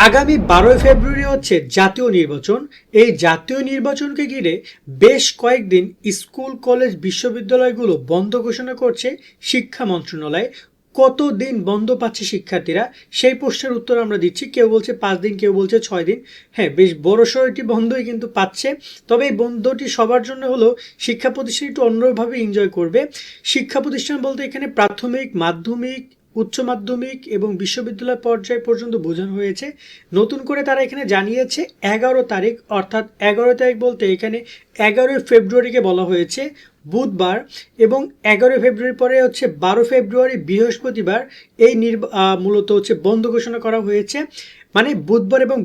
আগামী 12 ফেব্রুয়ারি হচ্ছে জাতীয় নির্বাচন। এই জাতীয় নির্বাচনকে ঘিরে বেশ কয়েকদিন স্কুল কলেজ বিশ্ববিদ্যালয়গুলো বন্ধ ঘোষণা করছে শিক্ষা মন্ত্রণালয়। কতদিন বন্ধ পাচ্ছে শিক্ষার্থীরা, সেই প্রশ্নের উত্তর আমরা দিচ্ছি। কেউ বলছে 5 দিন, কেউ বলছে 6 দিন। হ্যাঁ, বেশ বড়সড় একটি বন্ধই কিন্তু পাচ্ছে। তবে এই বন্ধটি সবার জন্য হলো, শিক্ষা প্রতিষ্ঠান একটু অন্যভাবে এনজয় করবে। শিক্ষা প্রতিষ্ঠান বলতে এখানে প্রাথমিক, মাধ্যমিক, উচ্চ মাধ্যমিক এবং বিশ্ববিদ্যালয় পর্যায় পর্যন্ত বোঝানো হয়েছে। নতুন করে তারা এখানে জানিয়েছে 11 তারিখ, অর্থাৎ 11 তারিখ বলতে এখানে 11 ফেব্রুয়ারিকে বলা হয়েছে বুধবার, এবং 11 ফেব্রুয়ারি পরে হচ্ছে 12 ফেব্রুয়ারি বৃহস্পতিবার এই মূলত হচ্ছে বন্ধ ঘোষণা করা হয়েছে। মানে বুধবার এবং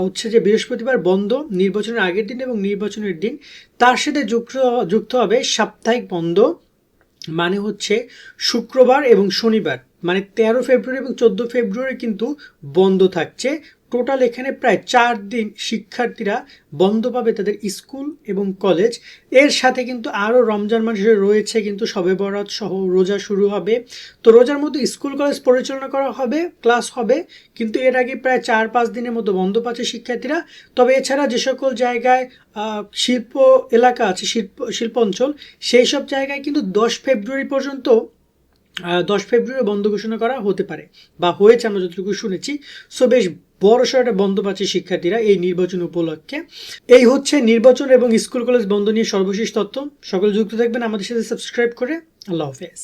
হচ্ছে যে বৃহস্পতিবার বন্ধ, নির্বাচনের আগের দিন এবং নির্বাচনের দিন। তার সাথে যুক্ত হবে সাপ্তাহিক বন্ধ, মানে হচ্ছে শুক্রবার এবং শনিবার। মানে 13 ফেব্রুয়ারি এবং 14 ফেব্রুয়ারি কিন্তু বন্ধ থাকছে। টোটাল এখানে প্রায় 4 দিন শিক্ষার্থীরা বন্ধ পাবে তাদের স্কুল এবং কলেজ। এর সাথে কিন্তু আরও রমজান মাসে রয়েছে কিন্তু শবে বরাত সহ রোজা শুরু হবে। তো রোজার মধ্যে স্কুল কলেজ পরিচালনা করা হবে, ক্লাস হবে, কিন্তু এর আগে প্রায় 4-5 দিনের মতো বন্ধ পাচ্ছে শিক্ষার্থীরা। তবে এছাড়া যে সকল জায়গায় শিল্প এলাকা আছে, শিল্প অঞ্চল, সেই সব জায়গায় কিন্তু 10 ফেব্রুয়ারি পর্যন্ত 10 ফেব্রুয়ারি বন্ধ ঘোষণা করা হতে পারে বা হয়েছে, আমরা যতটুকু শুনেছি। সো বেশ বড়সড় একটা বন্ধ পাচ্ছে শিক্ষার্থীরা এই নির্বাচন উপলক্ষে। এই হচ্ছে নির্বাচন এবং স্কুল কলেজ বন্ধ নিয়ে সর্বশেষ তথ্য। সকলে যুক্ত থাকবেন আমাদের সাথে সাবস্ক্রাইব করে। আল্লাহ হাফেজ।